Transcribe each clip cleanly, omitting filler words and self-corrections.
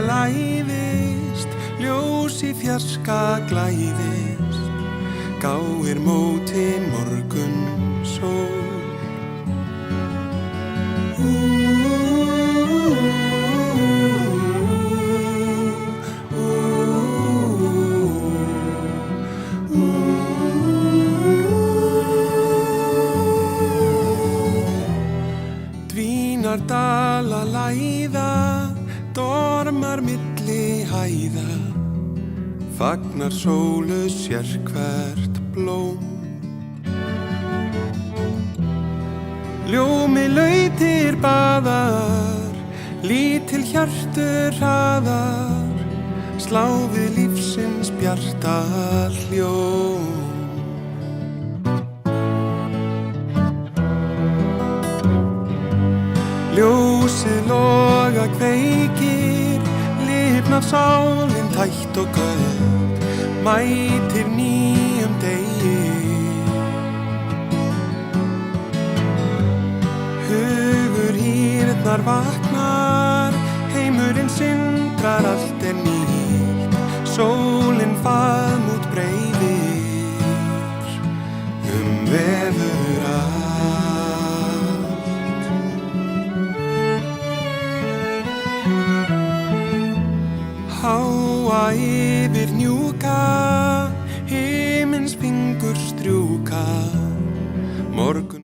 læðist, ljós í fjarska glæðist, gáir móti morgun sól. Dvínar dala læða, dormar milli hæða, fagnar sólu sérhvert blóm. Ljómi lautir baðar, lítil hjartur hraðar, slá við lífsins bjarta hljóm. Ljósið loga kveikir, lifnar sálin tætt og köld, mætir nýjum degi. Hugur hýrnar vaknar, heimurinn sindrar, allt nýtt, sólin faðmút breiðir, vefur allt. Háa yfir hnjúka, himins fingur strjúka, morgun.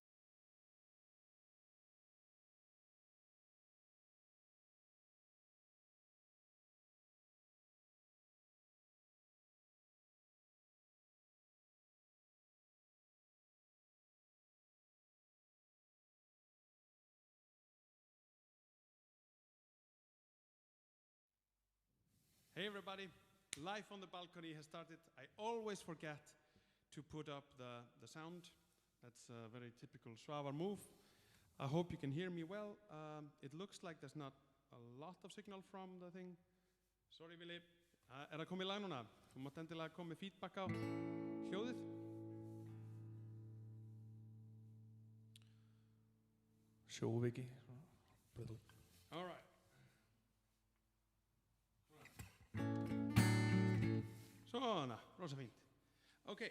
Hey everybody, live on the balcony has started. I always forget to put up the sound. That's a very typical Svavar move. I hope you can hear me well. It looks like there's not a lot of signal from the thing. Sorry Vili. Það komið í lag núna? Þú mátt endilega koma með feedback á hljóðið. Sjóveiki. All right. Svona, rosa fínt. Ok,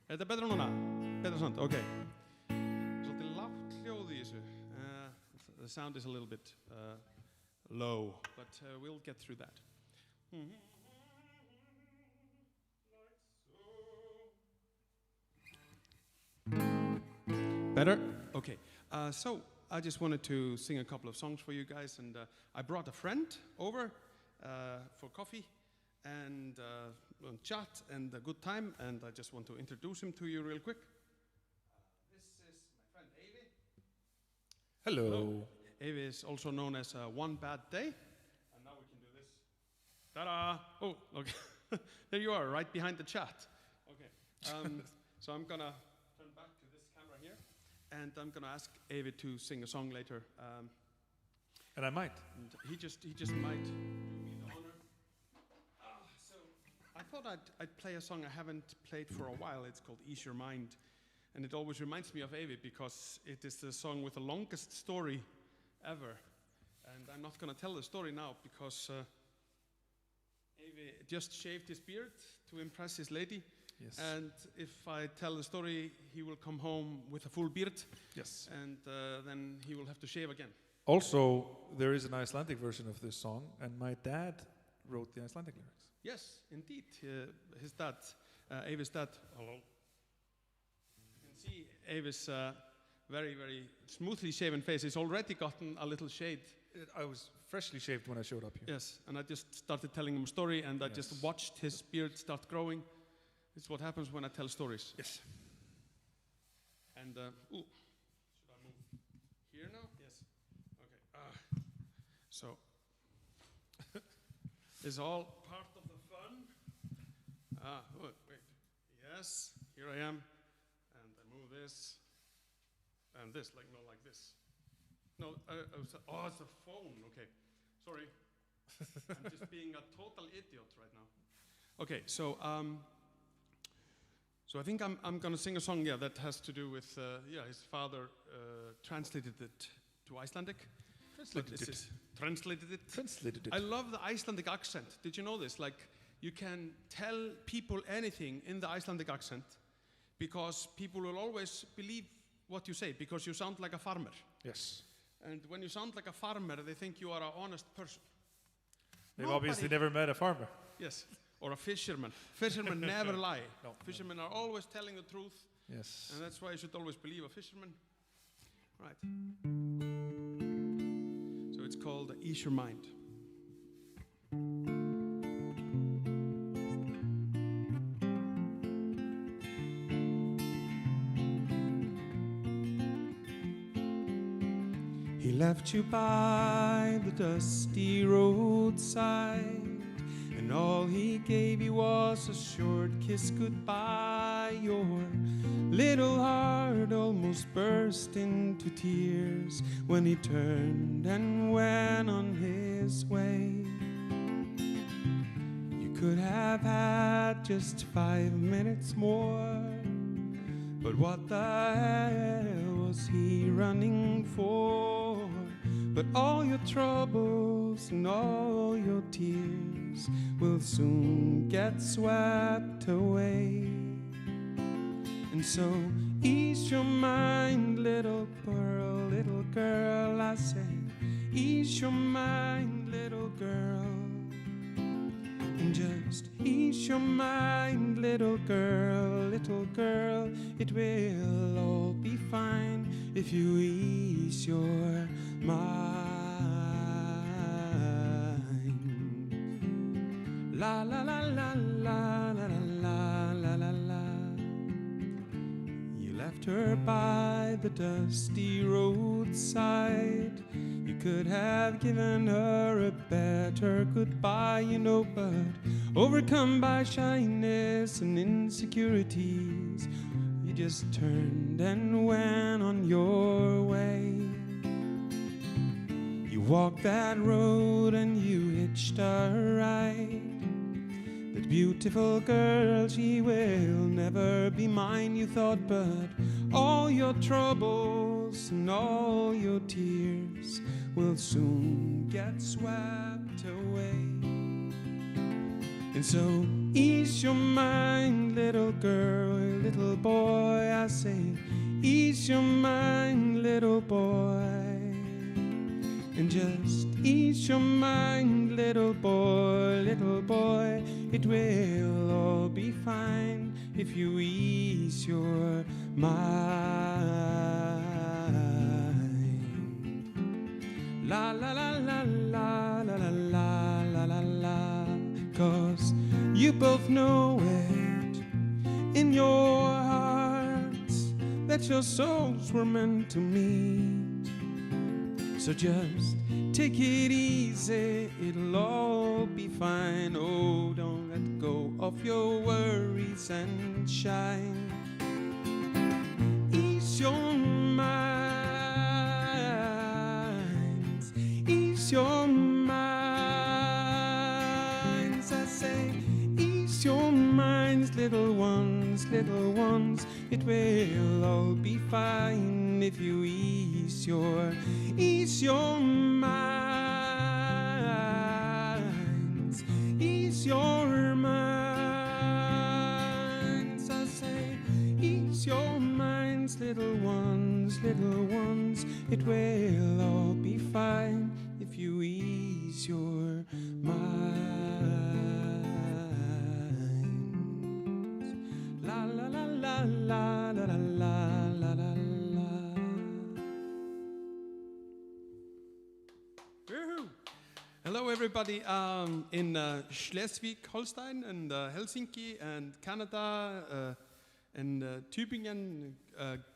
þetta betra núna? Betra samt, ok. Svolítið lágt hljóð í þessu. The sound is a little bit low, but we'll get through that. Better? Okay. So I just wanted to sing a couple of songs for you guys, and I brought a friend over for coffee and chat and a good time, and I just want to introduce him to you real quick. This is my friend Eyvi. Hello. Eyvi is also known as One Bad Day, and now we can do this. Ta-da! Oh, okay. There you are, right behind the chat. Okay. So I'm gonna turn back to this camera here, and I'm gonna ask Eyvi to sing a song later. And I might. And he just might do me the honor. So I thought I'd play a song I haven't played for a while. It's called Ease Your Mind, and it always reminds me of Eyvi because it is the song with the longest story ever. And I'm not gonna tell the story now because Eyvi just shaved his beard to impress his lady. Yes. And if I tell the story, he will come home with a full beard. Yes. And then he will have to shave again. Also, there is an Icelandic version of this song, and my dad wrote the Icelandic lyrics. Yes, indeed. His dad, Eyvi's dad. Hello. You can see Eyvi's very, very smoothly shaven face. He's already gotten a little shade. I was freshly shaved when I showed up here. Yes, and I just started telling him a story, and I Yes. just watched his beard start growing. It's what happens when I tell stories. Yes. And, should I move here now? Yes. Okay. So, it's all part of the fun. Wait. Yes, here I am. And I move this. And this, like this. No, it's a phone. Okay. Sorry. I'm just being a total idiot right now. Okay, so I think I'm going to sing a song, that has to do with, his father translated it to Icelandic. Translated it. Translated it. I love the Icelandic accent. Did you know this? Like, you can tell people anything in the Icelandic accent because people will always believe what you say because you sound like a farmer. Yes. And when you sound like a farmer, they think you are an honest person. They've obviously never met a farmer. Yes, or a fisherman. Fishermen never lie. No. Fishermen are always telling the truth. Yes. And that's why you should always believe a fisherman. Right. So it's called Ease Your Mind. He left you by the dusty roadside, and all he gave you was a short kiss goodbye. Your little heart almost burst into tears when he turned and went on his way. You could have had just 5 minutes more, but what the hell was he running for? But all your troubles and all your tears will soon get swept away. And so ease your mind, little girl, I said, ease your mind, little girl. And just ease your mind, little girl, it will all be fine if you ease your mind. La la la la la la la la la la. You left her by the dusty roadside. You could have given her a better goodbye, you know, but overcome by shyness and insecurities, you just turned and went on your way. You walked that road and you hitched a ride. That beautiful girl, she will never be mine, you thought, but all your troubles and all your tears will soon get swept away. And so ease your mind, little girl, little boy, I say, ease your mind, little boy. And just ease your mind, little boy, it will all be fine if you ease your mind. La la la la la la la la la la la. 'Cause you both know it in your hearts that your souls were meant to meet. So just take it easy, it'll all be fine. Oh, don't let go of your worries and shine. Ease your minds, ease your minds. I say, ease your minds, little ones, it will all be fine if you ease your minds, ease your minds. I say, ease your minds, little ones, it will all be fine if you ease your minds. La la la la la la la la la la. Hello, everybody in Schleswig-Holstein and Helsinki and Canada and Tübingen,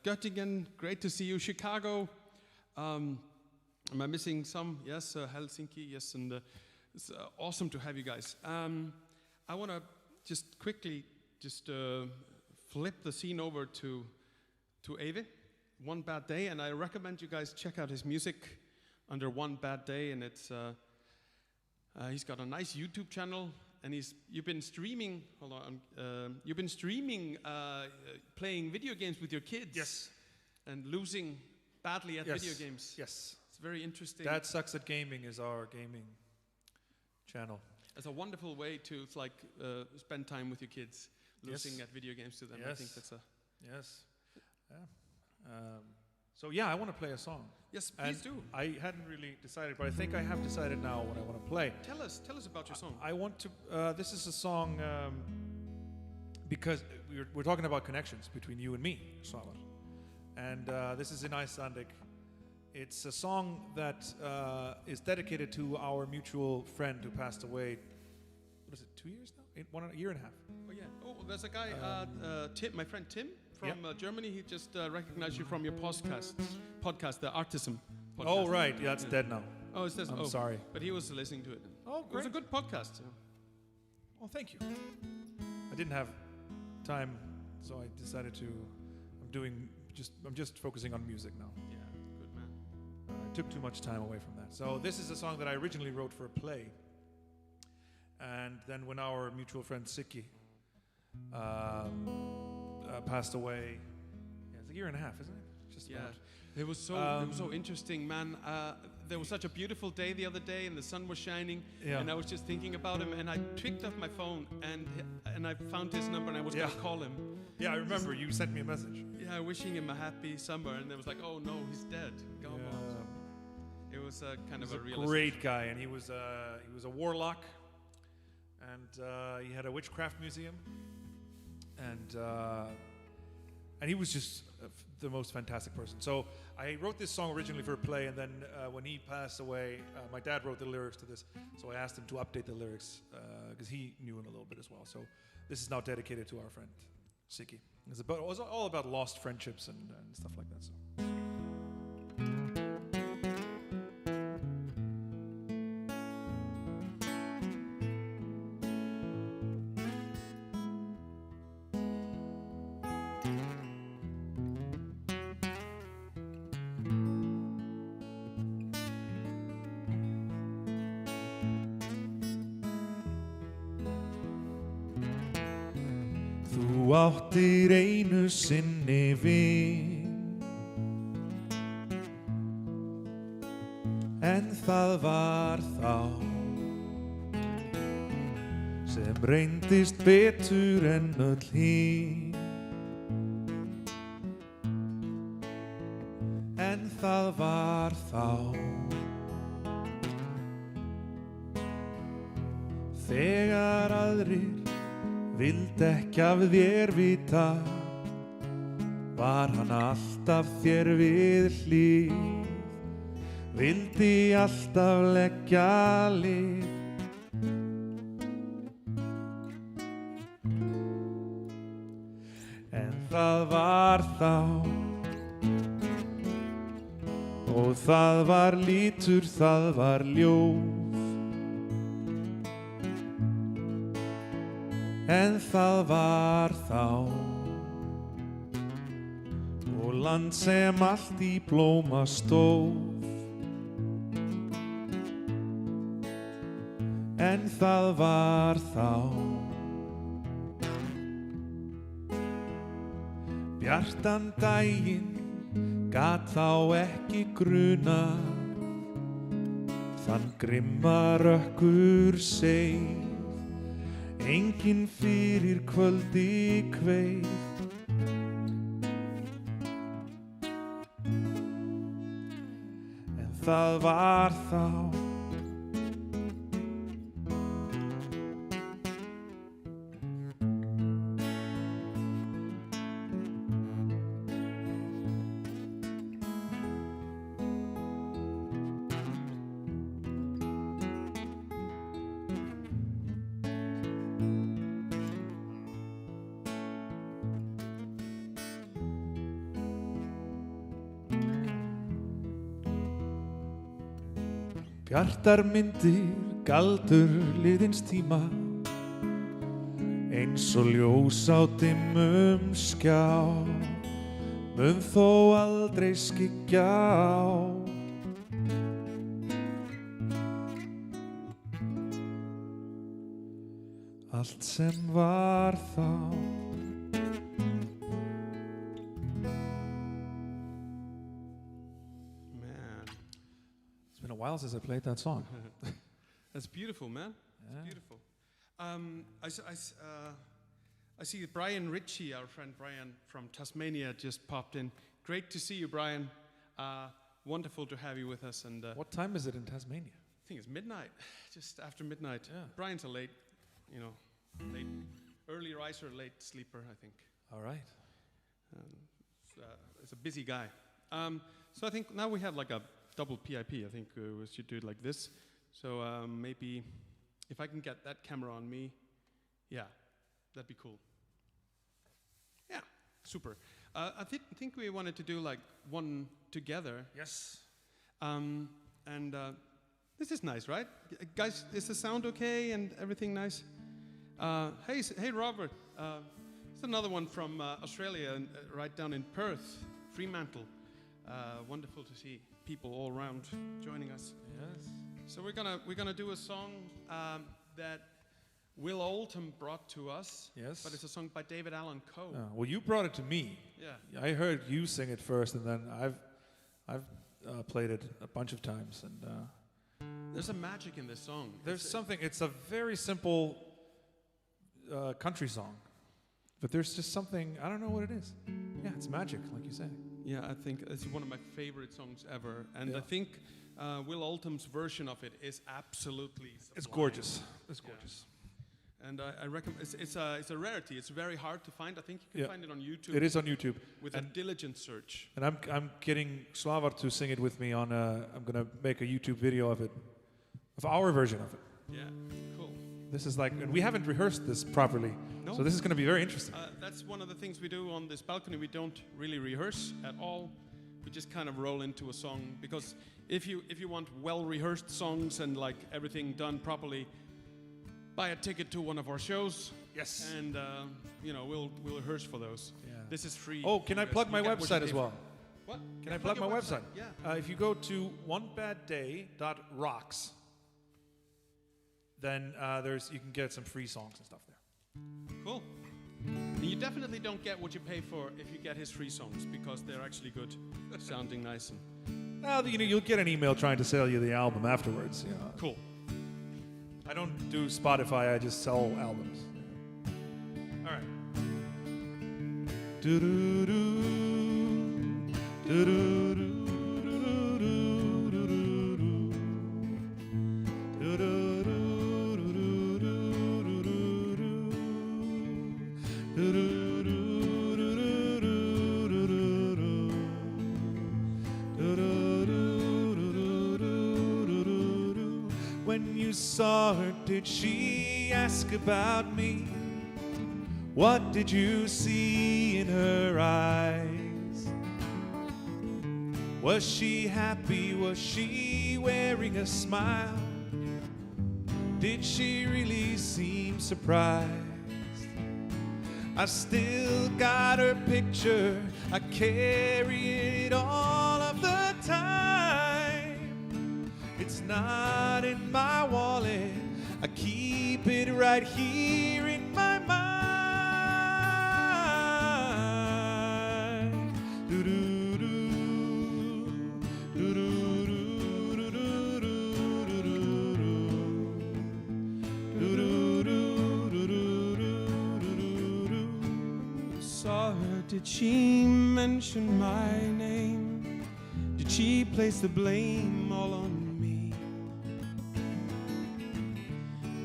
Göttingen. Great to see you, Chicago. Am I missing some? Yes, Helsinki. Yes, and it's awesome to have you guys. I want to just quickly flip the scene over to Eyvi, One Bad Day, and I recommend you guys check out his music under One Bad Day, and it's he's got a nice YouTube channel, and you've been streaming. Hold on, you've been streaming playing video games with your kids. Yes. And losing badly at Yes. video games. Yes. It's very interesting. Dad Sucks at Gaming is our gaming channel. It's a wonderful way to spend time with your kids, losing at video games to them. Yes. I think that's a... Yes. Yeah. So yeah, I want to play a song. Yes, please do. I hadn't really decided, but I think I have decided now what I want to play. Tell us about your song. I want to. This is a song because we're talking about connections between you and me, Svavar. And this is in Icelandic. It's a song that is dedicated to our mutual friend who passed away. What is it? 2 years now? A year and a half. Oh yeah. Oh, there's a guy, Tim, my friend Tim from Germany. He just recognized you from your podcast, the Artisan podcast. Oh right, yeah, it's dead now. Oh, it's this. I'm sorry. But he was listening to it. Oh, It was a good podcast. So. Oh, thank you. I didn't have time, so I decided to. I'm just focusing on music now. Yeah, good man. I took too much time away from that. So this is a song that I originally wrote for a play. And then when our mutual friend Siki passed away, it's a year and a half, isn't it? Just about. It was so interesting, man. There was such a beautiful day the other day, and the sun was shining. Yeah. And I was just thinking about him, and I picked up my phone, and I found his number, and I was gonna call him. Yeah, I remember you sent me a message. Yeah, wishing him a happy summer, and it was like, oh no, he's dead. Gone. Yeah. It was kind of a He was a great guy, and he was a warlock, and he had a witchcraft museum, and he was just the most fantastic person. So I wrote this song originally for a play, and then when he passed away, my dad wrote the lyrics to this. So I asked him to update the lyrics because he knew him a little bit as well. So this is now dedicated to our friend Siki. It was all about lost friendships and stuff like that. So. Þú áttir einu sinni vin, en það var þá sem reyndist betur en öll hin. En það var þá þegar aðrir vild ekki af þér vita, var hann alltaf þér við hlið, vildi alltaf leggja lið. En það var þá, og það var lítur, það var ljóð. En það var þá, og land sem allt í blóma stóð. En það var þá, bjartan daginn gat þá ekki grunað, þann grimma rökkur seið. Enginn fyrir kvöldi kveið. En það var þá, bjartar myndir, galdur liðins tíma, eins og ljós á dimmum skjá, mun þó aldrei skyggja á. Allt sem var þá. while since I played that song. That's beautiful, man. Yeah. It's beautiful. I see Brian Ritchie, our friend Brian from Tasmania, just popped in. Great to see you, Brian. Wonderful to have you with us. And What time is it in Tasmania? I think it's midnight, just after midnight. Yeah. Brian's a late, early riser, late sleeper, I think. All right. It's a busy guy. So I think now we have like a double PIP. I think we should do it like this. So maybe if I can get that camera on me, yeah, that'd be cool. Yeah, super. I think we wanted to do like one together. Yes. And this is nice, right? Guys, is the sound okay and everything nice? Hey, Robert. It's another one from Australia, right down in Perth, Fremantle. Wonderful to see people all around joining us. Yes. So we're gonna do a song that Will Oldham brought to us. Yes. But it's a song by David Allan Coe. Well, you brought it to me. Yeah. I heard you sing it first, and then I've played it a bunch of times, and There's a magic in this song. there's something. It's a very simple country song, but there's just something. I don't know what it is. Yeah, it's magic, like you say. Yeah, I think it's one of my favorite songs ever, and Yeah. I think Will Oldham's version of it is absolutely sublime. It's gorgeous. It's Yeah. gorgeous. And I recommend. It's a rarity. It's very hard to find. I think you can Yeah. find it on YouTube. It is on YouTube, with a diligent search. and I'm getting Svavar to sing it with me on. I'm gonna make a YouTube video of it, of our version of it. Yeah, cool. This is like, and we haven't rehearsed this properly, No. so this is gonna be very interesting. That's one of the things we do on this balcony. We don't really rehearse at all. We just kind of roll into a song, because if you want well-rehearsed songs and like everything done properly, buy a ticket to one of our shows. Yes. And we'll rehearse for those. Yeah. This is free. Oh, can I plug my website as well? What? Can I plug my your website? Yeah. If you go to onebadday.rocks, then you can get some free songs and stuff there. Cool. And you definitely don't get what you pay for if you get his free songs, because they're actually good, sounding nice and Well, you'll get an email trying to sell you the album afterwards. cool. I don't do Spotify. I just sell albums. All right. When you saw her, did she ask about me? What did you see in her eyes? Was she happy? Was she wearing a smile? Did she really seem surprised? I still got her picture. I carry it all of the time. It's not in my wallet. I keep it right here in my mind. Do-do-do, do-do-do, do-do-do. Saw her, did she mention my name? Did she place the blame all on me?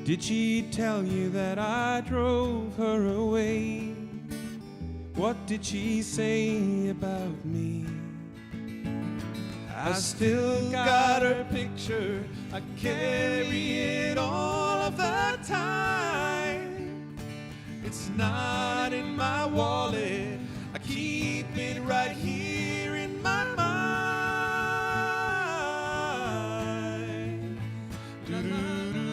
Did she tell you that I drove her away? What did she say about me? I still got her picture. I carry it all of the time. It's not in my wallet. I keep it right here in my mind. Do-do-do,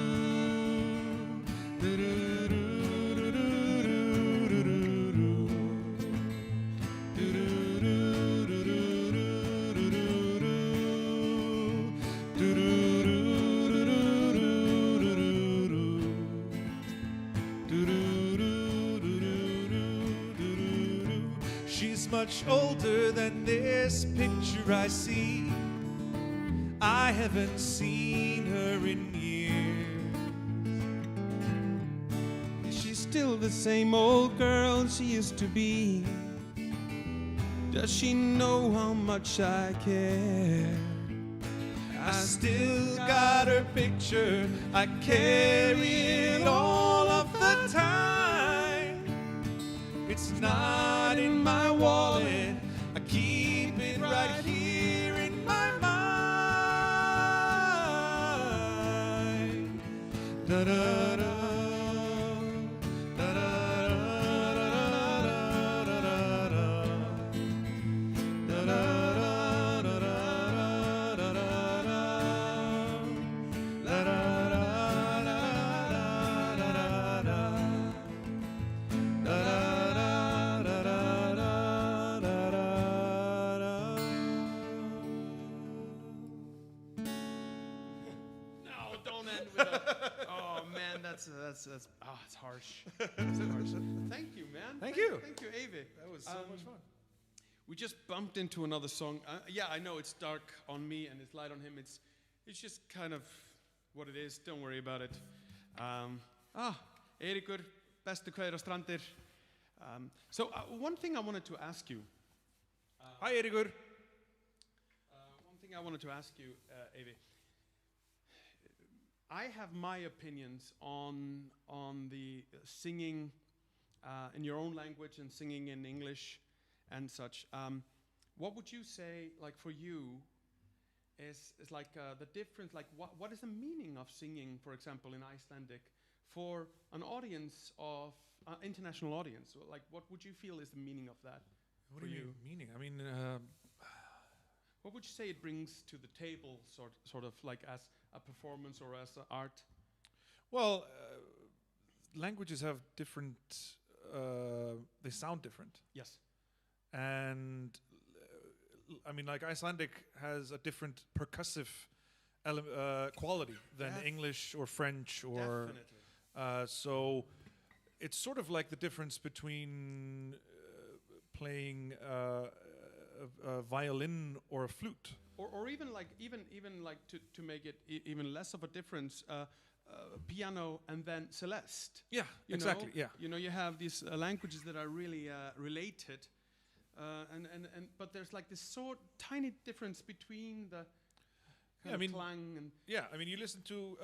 She's much older than this picture I see. I I haven't seen her in years. Is she still the same old girl she used to be? Does she know how much I care? I still got her picture, I carry it all of the time. It's not in my wallet, I keep it right here in my mind. Da-da-da. That's it's harsh. It's harsh. Thank you, man. Thank you. Thank you, Avi. That was so much fun. We just bumped into another song. Yeah, I know it's dark on me and it's light on him. It's just kind of what it is. Don't worry about it. Eiríkur, bestu kveðjur á Strandir. So one thing I wanted to ask you. Hi, Eiríkur. One thing I wanted to ask you, Avi. I have my opinions on the singing in your own language and singing in English and such. What would you say, like for you, is like the difference? Like what is the meaning of singing, for example, in Icelandic, for an audience of international audience? Like what would you feel is the meaning of that? What do you mean meaning? I mean, what would you say it brings to the table, sort of like as a performance or as art? Well, languages have different. They sound different. Yes. And I mean, like Icelandic has a different percussive quality than English or French or. Definitely. So it's sort of like the difference between playing a violin or a flute. Or even like to make it even less of a difference, piano and then celeste. Yeah, you exactly. know? Yeah. You know, you have these languages that are really related, but there's like this tiny difference between the clang and. Yeah, I mean, you listen to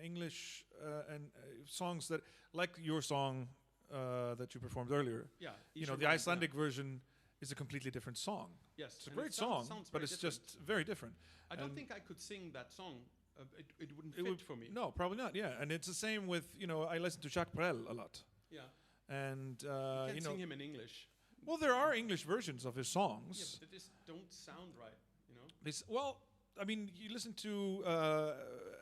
English and songs that, like your song that you performed earlier. Yeah. The Icelandic version is a completely different song. Yes, it's a great song, but it's just very different. I don't think I could sing that song. It wouldn't fit for me. No, probably not. Yeah, and it's the same with I listen to Jacques Brel a lot. Yeah, and you can't sing him in English. Well, there are English versions of his songs. Yeah, but they just don't sound right. You know. Well, I mean, you listen to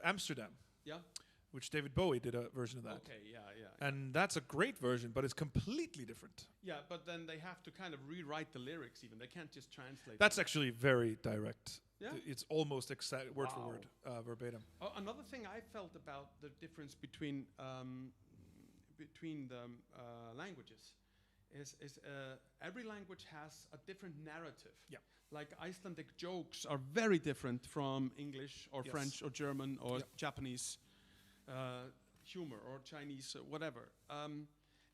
Amsterdam. Yeah. Which David Bowie did a version of that. Okay, yeah. And that's a great version, but it's completely different. Yeah, but then they have to kind of rewrite the lyrics even. They can't just translate. That's actually very direct. Yeah? It's almost exact word for word, verbatim. Another thing I felt about the difference between the languages is every language has a different narrative. Yeah. Like Icelandic jokes are very different from English or French or German or Japanese humor or Chinese whatever.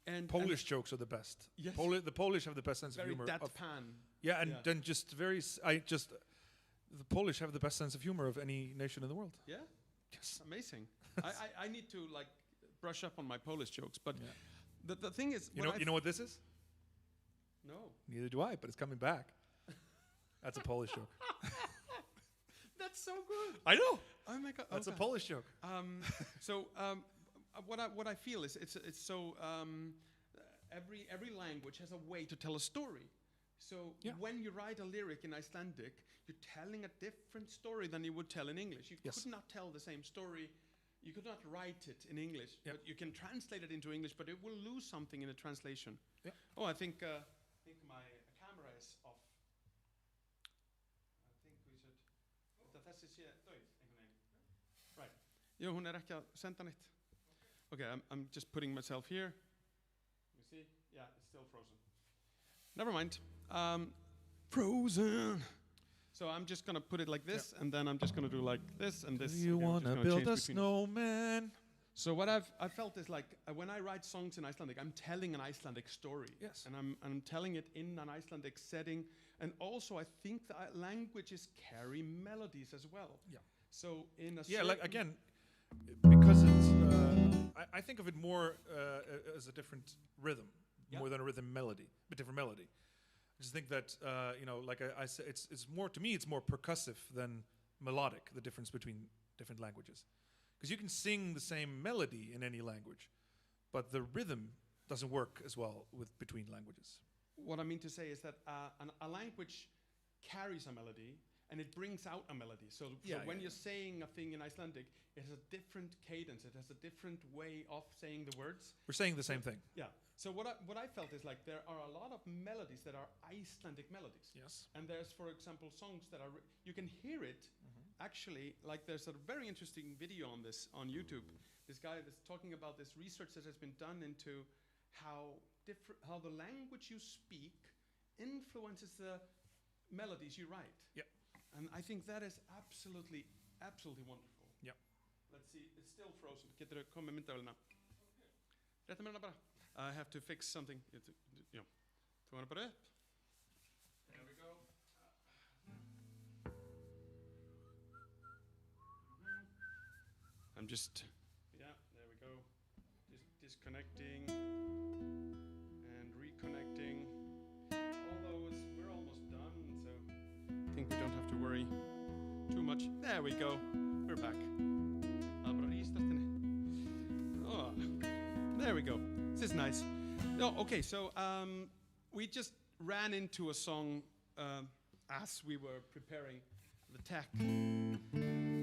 And Polish jokes are the best. Yes. The Polish have the best sense of humor. Very deadpan. Yeah, and then just the Polish have the best sense of humor of any nation in the world. Yeah. Yes. Amazing. I need to like brush up on my Polish jokes, but the thing is, you know what this is? No. Neither do I, but it's coming back. That's a Polish joke. That's so good. I know. Oh my god. That's a Polish joke. What I feel is it's so every language has a way to tell a story. So when you write a lyric in Icelandic, you're telling a different story than you would tell in English. You could not tell the same story. You could not write it in English. But you can translate it into English, but it will lose something in the translation. Yeah. Oh, I think my camera is off. I think we should. Þessi sé dauð einhvern veginn. Right. Jo, hún ekki að senda neitt. Okay, I'm just putting myself here. You see? Yeah, it's still frozen. Never mind. Frozen. So I'm just gonna put it like this, and then I'm just gonna do like this and this. Do you know, want just to gonna build change a between. snowman? So what I felt is like when I write songs in Icelandic, I'm telling an Icelandic story. Yes. And I'm telling it in an Icelandic setting, and also I think the languages carry melodies as well. Yeah. So in a Yeah, like certain- again, because it's. I think of it more as a different rhythm, more than a rhythm melody, a different melody. I just think that like I said, it's more to me. It's more percussive than melodic. The difference between different languages, because you can sing the same melody in any language, but the rhythm doesn't work as well between languages. What I mean to say is that a language carries a melody and it brings out a melody. So when you're saying a thing in Icelandic, it has a different cadence. It has a different way of saying the words. We're saying the same thing. Yeah. So what I felt is like there are a lot of melodies that are Icelandic melodies. Yes. And there's, for example, songs that are you can hear it. Actually, like there's a very interesting video on this on YouTube. This guy that's talking about this research that has been done into how the language you speak influences the melodies you write. Yeah. And I think that is absolutely wonderful. Yeah. Let's see, it's still frozen. Getur þú komið myndavélina? Rétta mér hana bara. I have to fix something. Já. Þú hana bara upp. There we go. I'm just, there we go. Disconnecting and reconnecting. Although we're almost done, so I think we don't have to worry too much. There we go. We're back. Oh, there we go. This is nice. No, okay, so we just ran into a song as we were preparing the tech.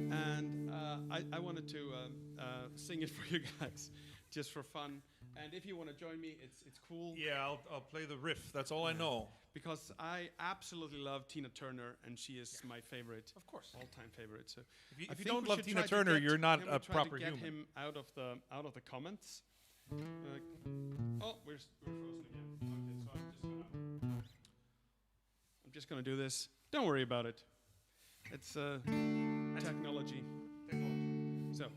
And I wanted to sing it for you guys, just for fun. And if you want to join me, it's cool. Yeah, I'll play the riff. That's all I know. Because I absolutely love Tina Turner, and she is my favorite, Of course. all-time favorite. So If you think don't we love should Tina try to Turner, get- you're not can we a try proper to get human. him out of the comments. Oh, we're frozen again. Okay, so I'm just gonna do this. Don't worry about it. It's technology. So.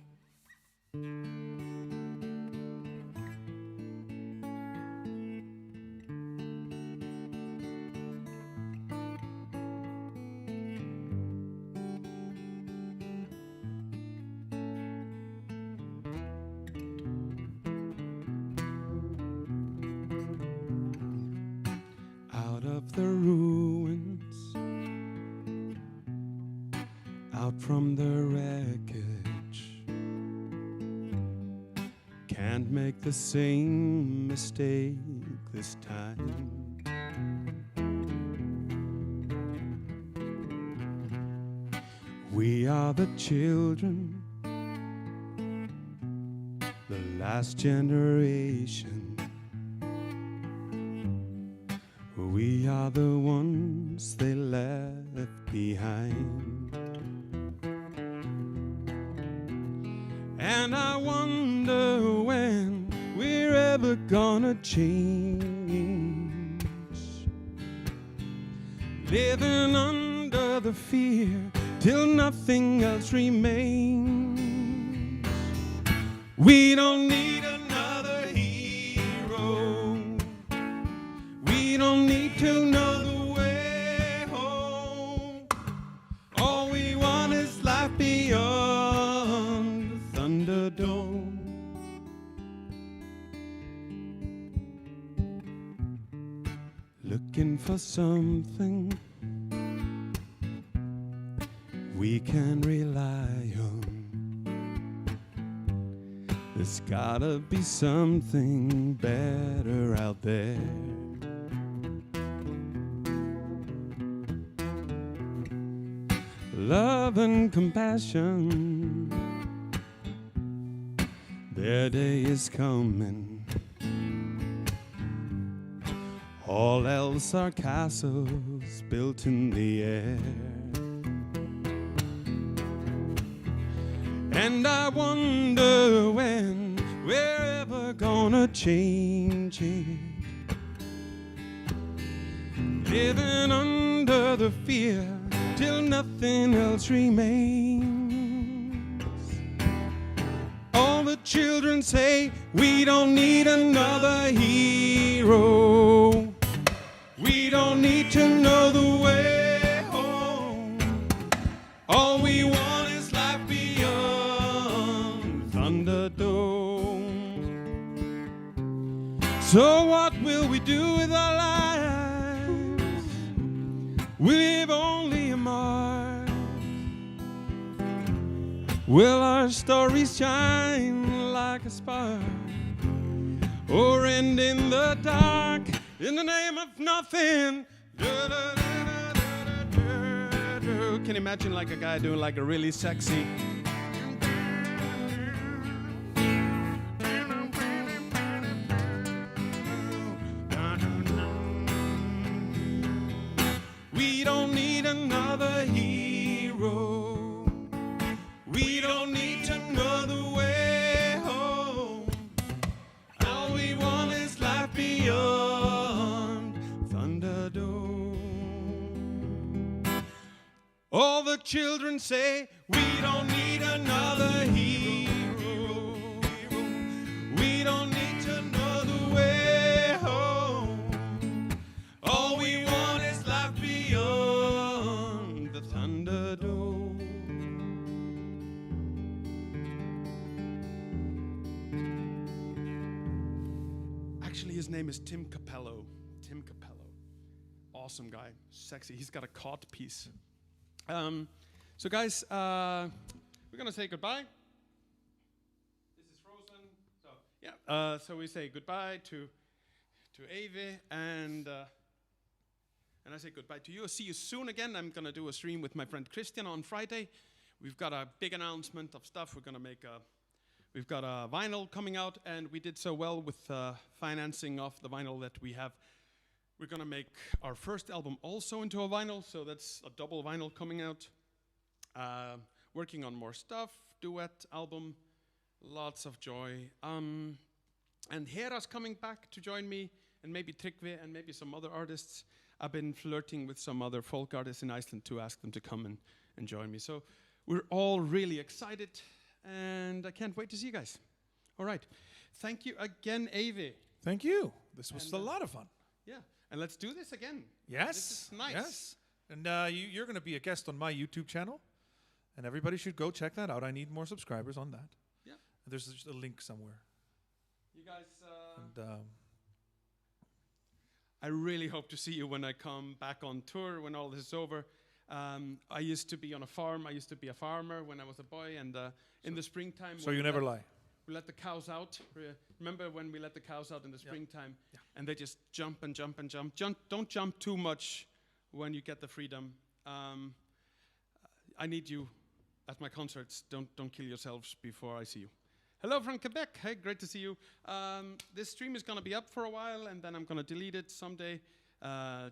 Out of the ruins, out from the wreckage, can't make the same mistake this time. We are the children, the last generation. We are the ones they left behind. And I wonder when we're ever gonna change. Living under the fear till nothing else remains. We don't need another hero. We don't need to know the way home. All we want is life beyond the Thunderdome. Looking for something we can rely on. There's gotta be something better out there. Love and compassion, their day is coming. All else are castles built in the air. And I wonder when we're ever gonna change it. Living under the fear till nothing else remains. All the children say we don't need another hero. We don't need to know the way home. All we want is life beyond Thunderdome. So what will we do with our lives? We live only a mark. Will our stories shine like a spark, or end in the dark in the name of nothing? Can you imagine like a guy doing like a really sexy we don't need another hero. We don't need to know the way home. All we want is life beyond Thunderdome. All the children say we don't need another hero. We don't need to know the way home. All we want is life beyond the Thunderdome. Actually, his name is Tim Capello. Tim Capello. Awesome guy. Sexy. He's got a cod piece. So guys, we're gonna say goodbye. This is frozen. So yeah. So we say goodbye to Eyvi, and I say goodbye to you. See you soon again. I'm gonna do a stream with my friend Christian on Friday. We've got a big announcement of stuff. We're gonna make we've got a vinyl coming out, and we did so well with financing of the vinyl that we have. We're gonna make our first album also into a vinyl, so that's a double vinyl coming out. Working on more stuff, duet album, lots of joy. And Hera's coming back to join me, and maybe Tryggvi and maybe some other artists. I've been flirting with some other folk artists in Iceland to ask them to come and join me. So we're all really excited, and I can't wait to see you guys. All right. Thank you again, Eyvi. Thank you. This was a lot of fun. Yeah. And let's do this again. Yes. This is nice. Yes. And you're going to be a guest on my YouTube channel, and everybody should go check that out. I need more subscribers on that. Yeah. There's just a link somewhere. You guys. And I really hope to see you when I come back on tour when all this is over. I used to be on a farm. I used to be a farmer when I was a boy, and in the springtime. So you never lie. We let the cows out. Remember when we let the cows out in the springtime? Yeah. And they just jump and jump and jump. Don't jump too much when you get the freedom. I need you at my concerts. Don't kill yourselves before I see you. Hello from Quebec. Hey, great to see you. This stream is going to be up for a while, and then I'm going to delete it someday. Yeah,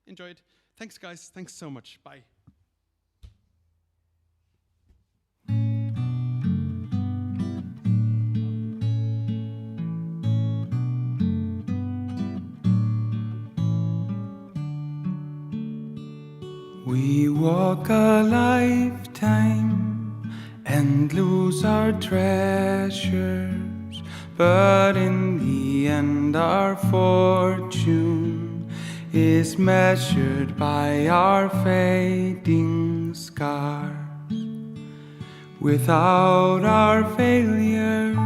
enjoy it. Thanks, guys. Thanks so much. Bye. We walk a lifetime and lose our treasures, but in the end our fortune is measured by our fading scars. Without our failure,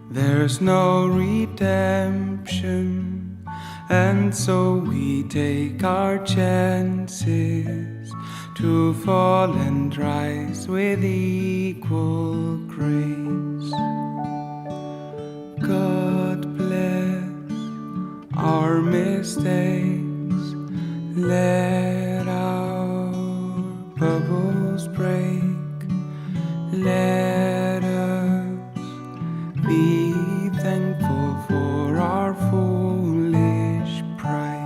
there's no redemption. And so we take our chances to fall and rise with equal grace. God bless our mistakes, let our bubbles break, let us be thankful for our foolish pride.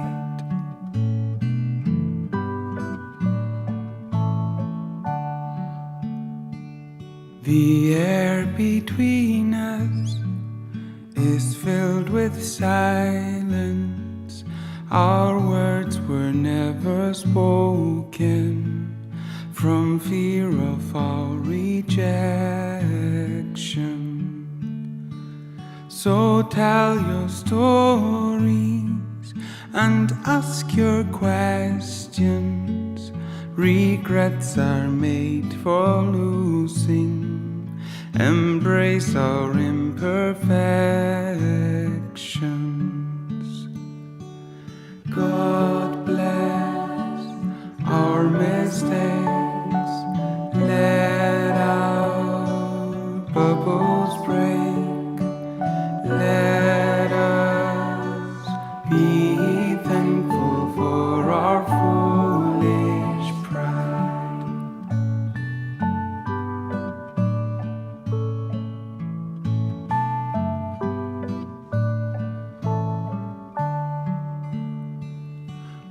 The air between us is filled with silence. Our words were never spoken. rejection. So tell your stories and ask your questions. Regrets are made for losing. Embrace our imperfections. God bless our mistakes. Let our bubbles break. Let us be thankful for our foolish pride.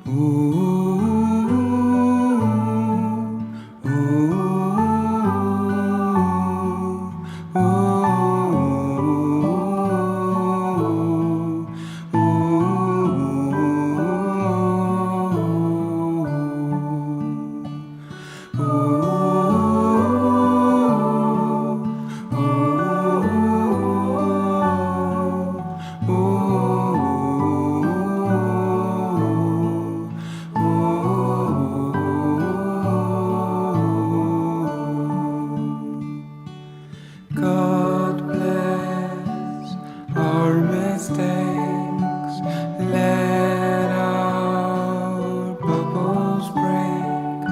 Ooh. God bless our mistakes. Let our bubbles break.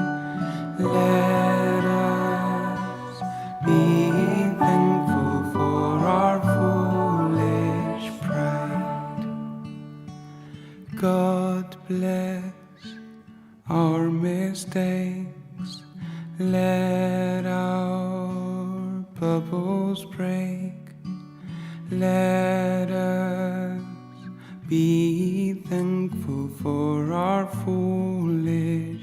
Let us be thankful for our foolish pride. God bless our mistakes. Let our bubbles break. Let us be thankful for our foolish